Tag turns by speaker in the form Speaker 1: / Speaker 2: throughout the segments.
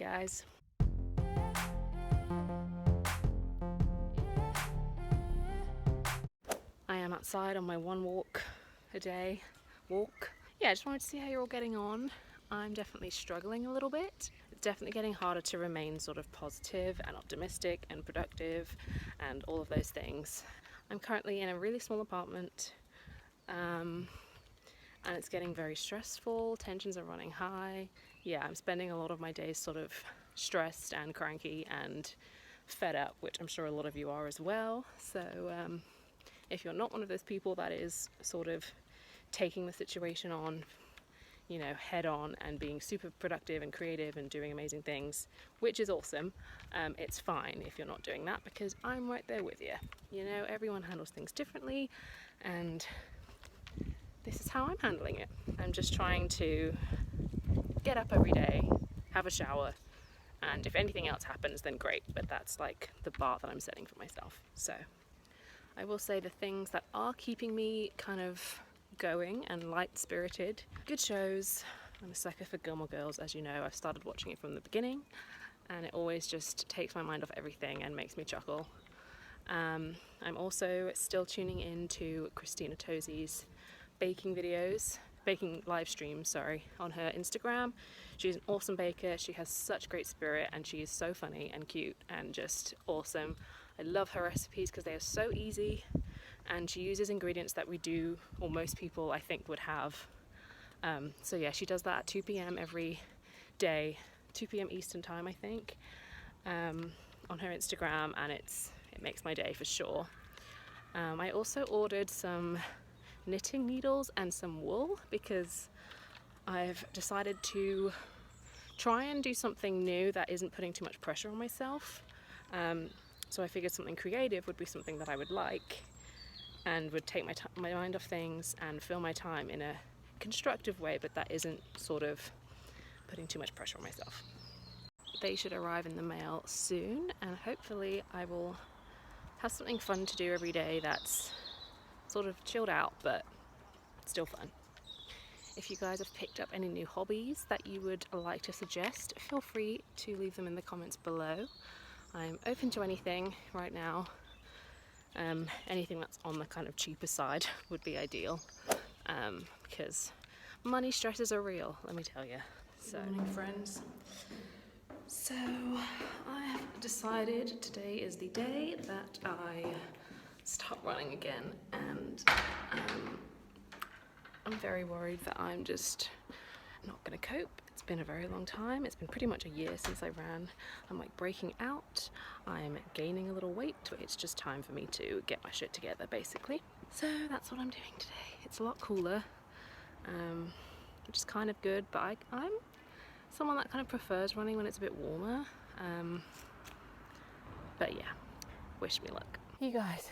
Speaker 1: guys. I am outside on my one walk a day walk. Yeah, I just wanted to see how you're all getting on. I'm definitely struggling a little bit. It's definitely getting harder to remain sort of positive and optimistic and productive and all of those things. I'm currently in a really small apartment, and it's getting very stressful. Tensions are running high. Yeah, I'm spending a lot of my days sort of stressed and cranky and fed up, which I'm sure a lot of you are as well. So if you're not one of those people that is sort of taking the situation on, you know, head on and being super productive and creative and doing amazing things, which is awesome, it's fine if you're not doing that, because I'm right there with you. You know, everyone handles things differently, and this is how I'm handling it. I'm just trying to get up every day, have a shower, and if anything else happens, then great, but that's like the bar that I'm setting for myself. So I will say the things that are keeping me kind of going and light-spirited: good shows. I'm a sucker for Gilmore Girls, as you know. I've started watching it from the beginning, and it always just takes my mind off everything and makes me chuckle. I'm also still tuning into Christina Tozzi's baking live streams, on her Instagram. She's an awesome baker. She has such great spirit, and she is so funny and cute and just awesome. I love her recipes because they are so easy, and she uses ingredients that we do, or most people I think would have. So yeah, she does that at 2 p.m. every day, 2 p.m. Eastern time, I think, on her Instagram, and it makes my day for sure. I also ordered some knitting needles and some wool because I've decided to try and do something new that isn't putting too much pressure on myself. So I figured something creative would be something that I would like and would take my mind off things and fill my time in a constructive way, but that isn't sort of putting too much pressure on myself. They should arrive in the mail soon, and hopefully I will have something fun to do every day that's sort of chilled out but still fun. If you guys have picked up any new hobbies that you would like to suggest, feel free to leave them in the comments below. I'm open to anything right now. Anything that's on the kind of cheaper side would be ideal, because money stresses are real, let me tell you. So, good morning, friends. So I have decided today is the day that I start running again, and I'm very worried that I'm just not going to cope. It's been a very long time. It's been pretty much a year since I ran. I'm like breaking out. I'm gaining a little weight. It's just time for me to get my shit together, basically. So that's what I'm doing today. It's a lot cooler, which is kind of good, but I'm someone that kind of prefers running when it's a bit warmer. But yeah, wish me luck. You guys,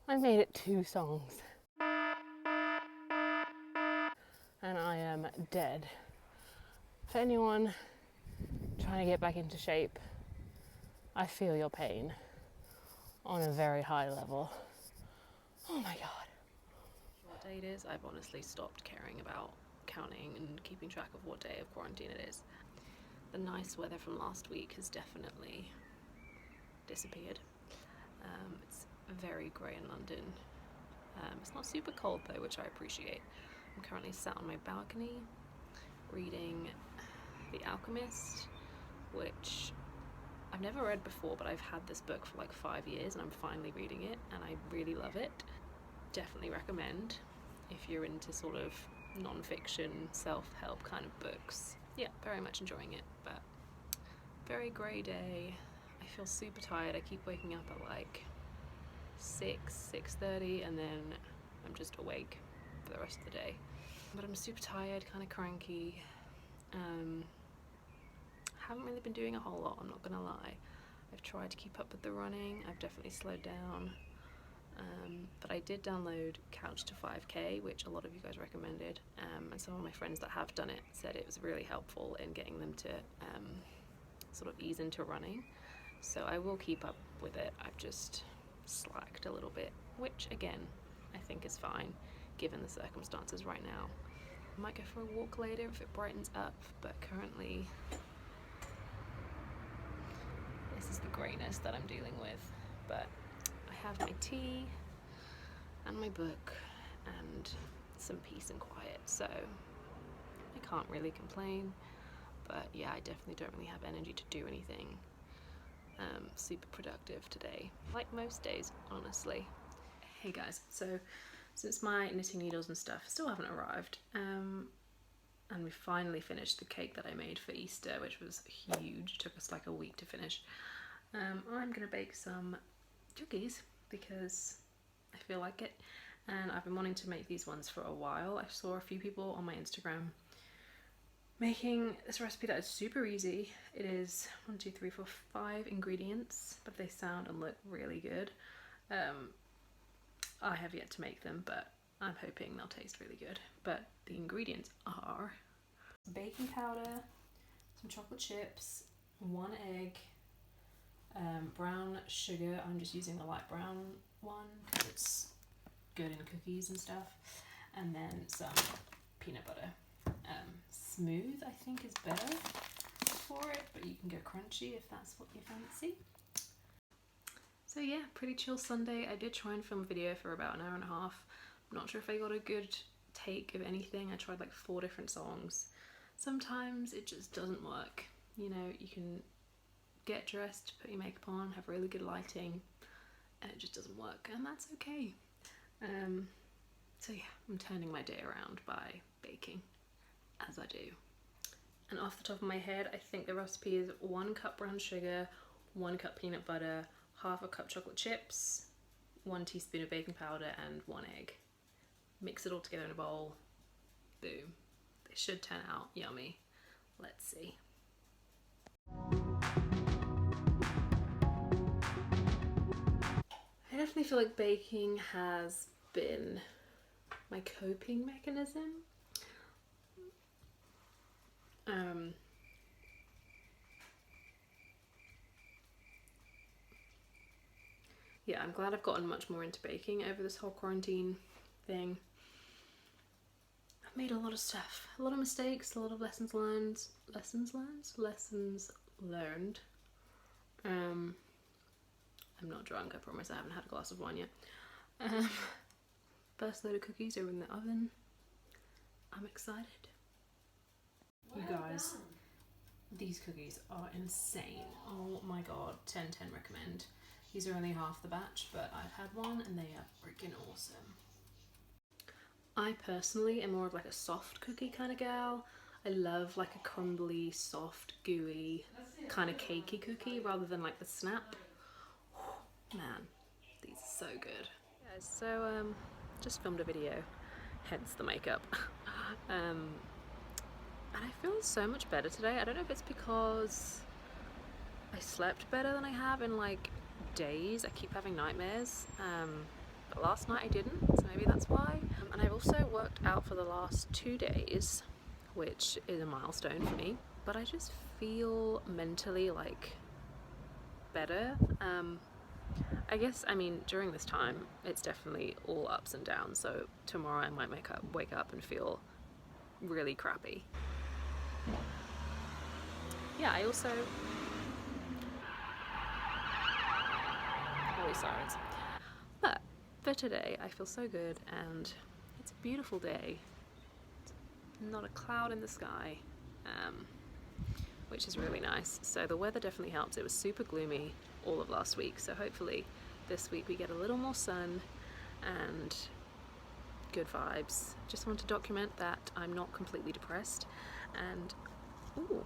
Speaker 1: I made it 2 songs. And I am dead. For anyone trying to get back into shape, I feel your pain on a very high level. Oh my god. What day it is, I've honestly stopped caring about counting and keeping track of what day of quarantine it is. The nice weather from last week has definitely disappeared. It's very grey in London. It's not super cold though, which I appreciate. I'm currently sat on my balcony reading The Alchemist, which I've never read before, but I've had this book for like 5 years and I'm finally reading it and I really love it. Definitely recommend if you're into sort of non-fiction, self-help kind of books. Yeah, very much enjoying it, but very grey day. I feel super tired. I keep waking up at like 6:30 and then I'm just awake for the rest of the day. But I'm super tired, kind of cranky. Haven't really been doing a whole lot, I'm not gonna lie. I've tried to keep up with the running. I've definitely slowed down. But I did download Couch to 5K, which a lot of you guys recommended, and some of my friends that have done it said it was really helpful in getting them to sort of ease into running. So I will keep up with it. I've just slacked a little bit, which again I think is fine given the circumstances right now. I might go for a walk later if it brightens up, but currently grayness that I'm dealing with. But I have my tea and my book and some peace and quiet, so I can't really complain. But yeah, I definitely don't really have energy to do anything super productive today, like most days, honestly. Hey guys, so since my knitting needles and stuff still haven't arrived, and we finally finished the cake that I made for Easter, which was huge, took us like a week to finish, I'm gonna bake some cookies because I feel like it, and I've been wanting to make these ones for a while. I saw a few people on my Instagram making this recipe that is super easy. It is 1, 2, 3, 4, 5 ingredients, but they sound and look really good. I have yet to make them, but I'm hoping they'll taste really good. But the ingredients are baking powder, some chocolate chips, 1 egg, brown sugar. I'm just using the light brown one because it's good in cookies and stuff, and then some peanut butter. Smooth, I think, is better for it, but you can go crunchy if that's what you fancy. So yeah, pretty chill Sunday. I did try and film a video for about an hour and a half. I'm not sure if I got a good take of anything. I tried like 4 different songs. Sometimes it just doesn't work. You know, you can get dressed, put your makeup on, have really good lighting, and it just doesn't work, and that's okay. So yeah, I'm turning my day around by baking, as I do. And off the top of my head, I think the recipe is 1 cup brown sugar, 1 cup peanut butter, 1/2 cup chocolate chips, 1 teaspoon of baking powder, and 1 egg. Mix it all together in a bowl. Boom. They should turn out yummy. Let's see. I definitely feel like baking has been my coping mechanism. Yeah, I'm glad I've gotten much more into baking over this whole quarantine thing. I've made a lot of stuff, a lot of mistakes, a lot of lessons learned. I'm not drunk, I promise. I haven't had a glass of wine yet. First load of cookies are in the oven. I'm excited. You guys, these cookies are insane. Oh my god, 10/10 recommend. These are only half the batch, but I've had one and they are freaking awesome. I personally am more of like a soft cookie kind of gal. I love like a crumbly, soft, gooey, kind of cakey cookie rather than like the snap. Man, these are so good. Yeah, so just filmed a video, hence the makeup. And I feel so much better today. I don't know if it's because I slept better than I have in like days. I keep having nightmares, but last night I didn't, so maybe that's why. And I've also worked out for the last 2 days, which is a milestone for me, but I just feel mentally like better. I guess, I mean, during this time it's definitely all ups and downs, so tomorrow I might wake up and feel really crappy. Yeah, I also holy sirens. But for today I feel so good, and it's a beautiful day. Not a cloud in the sky, which is really nice. So the weather definitely helps. It was super gloomy all of last week, so hopefully this week we get a little more sun and good vibes. Just want to document that I'm not completely depressed. And ooh,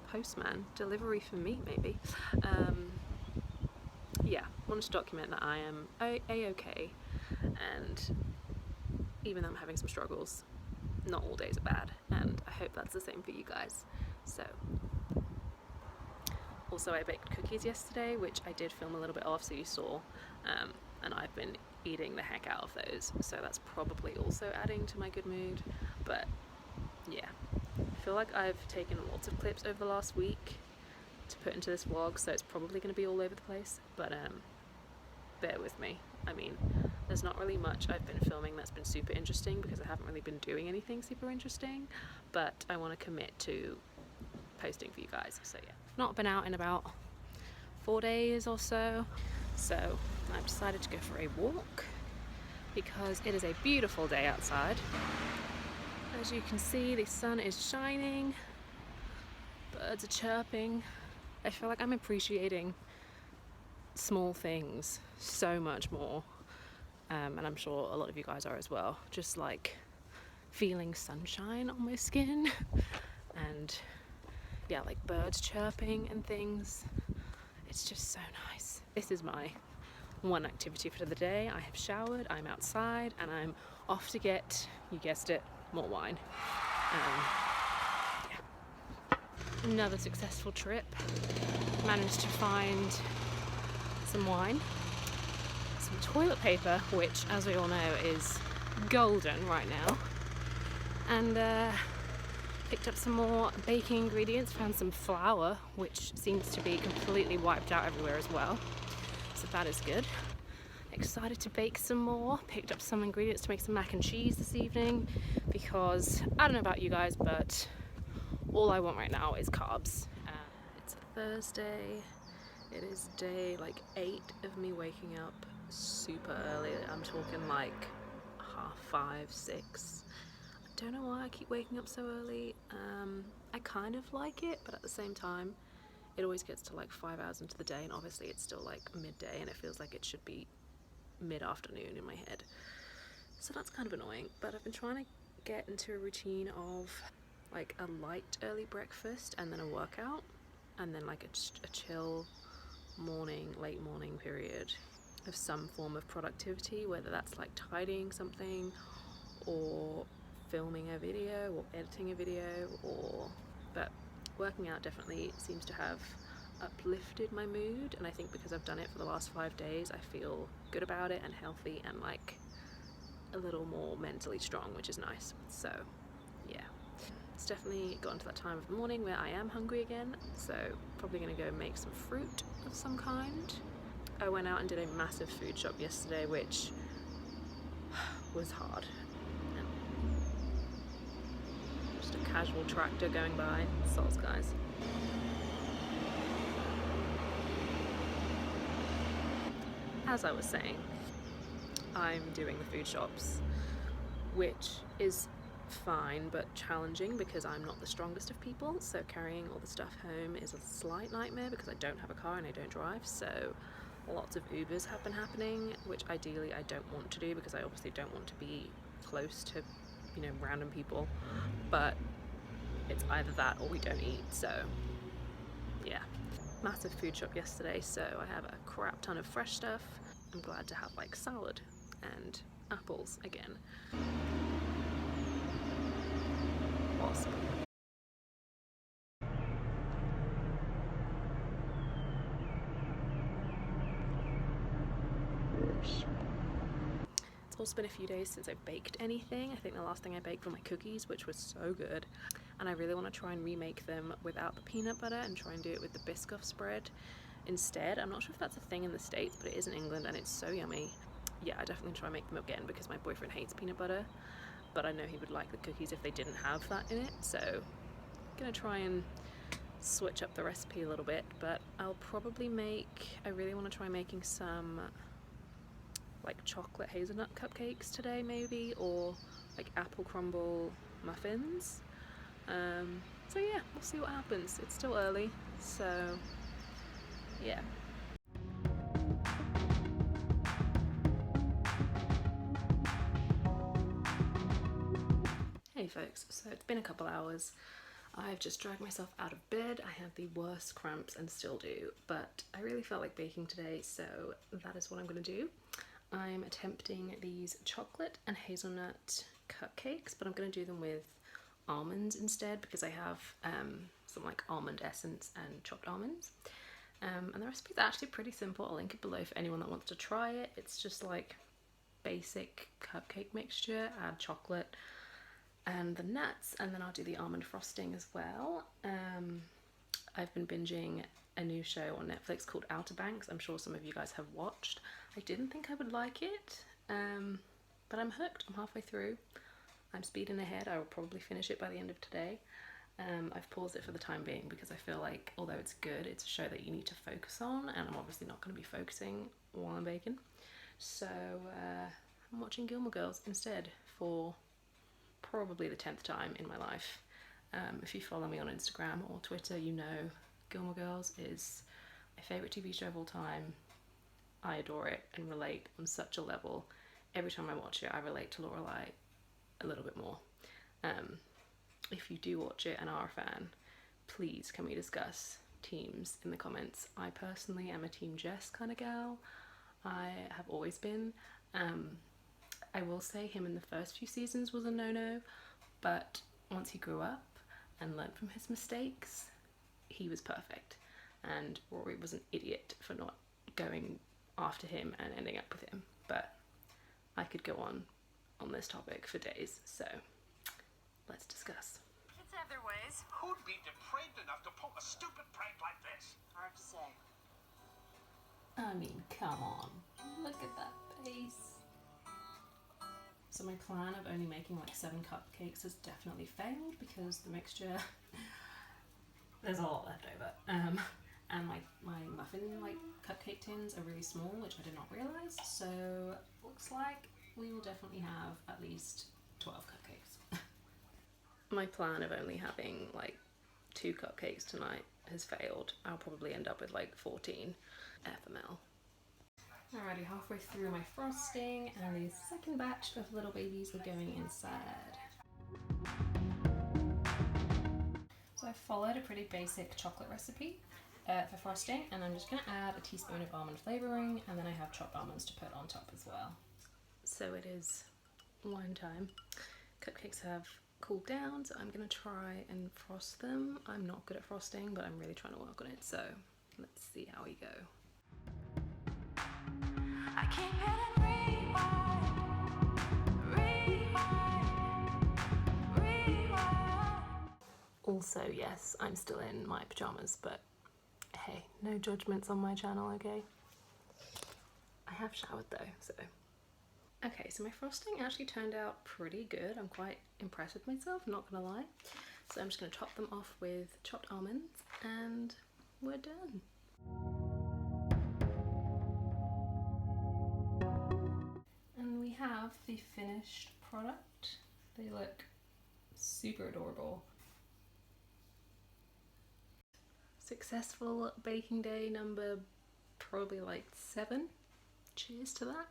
Speaker 1: postman delivery for me maybe. Yeah, wanted to document that I am a-okay, and even though I'm having some struggles, not all days are bad, and I hope that's the same for you guys. So also I baked cookies yesterday, which I did film a little bit of, so you saw, and I've been eating the heck out of those, so that's probably also adding to my good mood. But yeah, I feel like I've taken lots of clips over the last week to put into this vlog, so it's probably going to be all over the place, but bear with me. I mean, there's not really much I've been filming that's been super interesting because I haven't really been doing anything super interesting, but I want to commit to posting for you guys. So yeah, not been out in about 4 days or so. So I've decided to go for a walk because it is a beautiful day outside. As you can see, the sun is shining, birds are chirping. I feel like I'm appreciating small things so much more, and I'm sure a lot of you guys are as well. Just like feeling sunshine on my skin and yeah, like birds chirping and things. It's just so nice. This is my one activity for the day. I have showered, I'm outside, and I'm off to get, you guessed it, more wine. Yeah. Another successful trip. Managed to find some wine, some toilet paper, which, as we all know, is golden right now, and picked up some more baking ingredients. Found some flour, which seems to be completely wiped out everywhere as well, so that is good. Excited to bake some more. Picked up some ingredients to make some mac and cheese this evening because I don't know about you guys, but all I want right now is carbs. It's a Thursday. It is day like 8 of me waking up super early. I'm talking like 5:30, 6. I don't know why I keep waking up so early. I kind of like it, but at the same time, it always gets to like 5 hours into the day, and obviously it's still like midday, and it feels like it should be mid-afternoon in my head. So that's kind of annoying, but I've been trying to get into a routine of like a light early breakfast and then a workout, and then like a chill morning, late morning period of some form of productivity, whether that's like tidying something or filming a video or editing a video, but working out definitely seems to have uplifted my mood, and I think because I've done it for the last 5 days, I feel good about it and healthy and like a little more mentally strong, which is nice. So yeah, it's definitely gotten to that time of the morning where I am hungry again, so probably gonna go make some fruit of some kind. I went out and did a massive food shop yesterday, which was hard. Just a casual tractor going by. Sols, guys. As I was saying, I'm doing the food shops, which is fine but challenging because I'm not the strongest of people, so carrying all the stuff home is a slight nightmare because I don't have a car and I don't drive. So lots of Ubers have been happening, which ideally I don't want to do because I obviously don't want to be close to, you know, random people, but it's either that or we don't eat. So yeah, massive food shop yesterday, so I have a crap ton of fresh stuff. I'm glad to have like salad and apples again. Wasp. It's also been a few days since I baked anything. I think the last thing I baked were my cookies, which was so good, and I really want to try and remake them without the peanut butter and try and do it with the Biscoff spread instead. I'm not sure if that's a thing in the States, but it is in England and it's so yummy. Yeah, I definitely try and make them again because my boyfriend hates peanut butter, but I know he would like the cookies if they didn't have that in it, so I'm gonna try and switch up the recipe a little bit. But I'll probably I really want to try making some like chocolate hazelnut cupcakes today maybe, or like apple crumble muffins. So yeah, we'll see what happens. It's still early, so yeah. Hey folks, so it's been a couple hours. I've just dragged myself out of bed. I have the worst cramps and still do, but I really felt like baking today, so that is what I'm going to do. I'm attempting these chocolate and hazelnut cupcakes, but I'm going to do them with almonds instead because I have some like almond essence and chopped almonds. And the recipe's actually pretty simple. I'll link it below for anyone that wants to try it. It's just like basic cupcake mixture, add chocolate and the nuts, and then I'll do the almond frosting as well. I've been binging a new show on Netflix called Outer Banks. I'm sure some of you guys have watched. I didn't think I would like it, but I'm hooked. I'm halfway through. I'm speeding ahead. I will probably finish it by the end of today. I've paused it for the time being because I feel like although it's good, it's a show that you need to focus on, and I'm obviously not going to be focusing while I'm baking. So I'm watching Gilmore Girls instead for probably the 10th time in my life. If you follow me on Instagram or Twitter, you know Gilmore Girls is my favourite TV show of all time. I adore it and relate on such a level. Every time I watch it, I relate to Lorelai a little bit more. If you do watch it and are a fan, please can we discuss teams in the comments. I personally am a Team Jess kind of gal. I have always been. I will say him in the first few seasons was a no-no, but once he grew up and learned from his mistakes, he was perfect. And Rory was an idiot for not going after him and ending up with him. But I could go on this topic for days, so let's discuss.
Speaker 2: Kids have their ways.
Speaker 3: Who'd be depraved enough to pull a stupid prank like this?
Speaker 2: Hard to say.
Speaker 1: I mean, come on. Look at that face. So my plan of only making like 7 cupcakes has definitely failed because the mixture, there's a lot left over. And my muffin like cupcake tins are really small, which I did not realise. So looks like we will definitely have at least 12 cupcakes. My plan of only having like 2 cupcakes tonight has failed. I'll probably end up with like 14 FML. Alrighty, halfway through my frosting, and the second batch of little babies are going inside. So I followed a pretty basic chocolate recipe for frosting, and I'm just going to add a teaspoon of almond flavouring, and then I have chopped almonds to put on top as well. So it is wine time. Cupcakes have cooled down, so I'm going to try and frost them. I'm not good at frosting, but I'm really trying to work on it, so let's see how we go.
Speaker 2: I keep hitting rewind.
Speaker 1: Also, yes, I'm still in my pyjamas, but hey, no judgments on my channel, okay? I have showered though, so. Okay, so my frosting actually turned out pretty good. I'm quite impressed with myself, not gonna lie. So I'm just gonna top them off with chopped almonds and we're done. And we have the finished product. They look super adorable. Successful baking day number probably like 7. Cheers to that.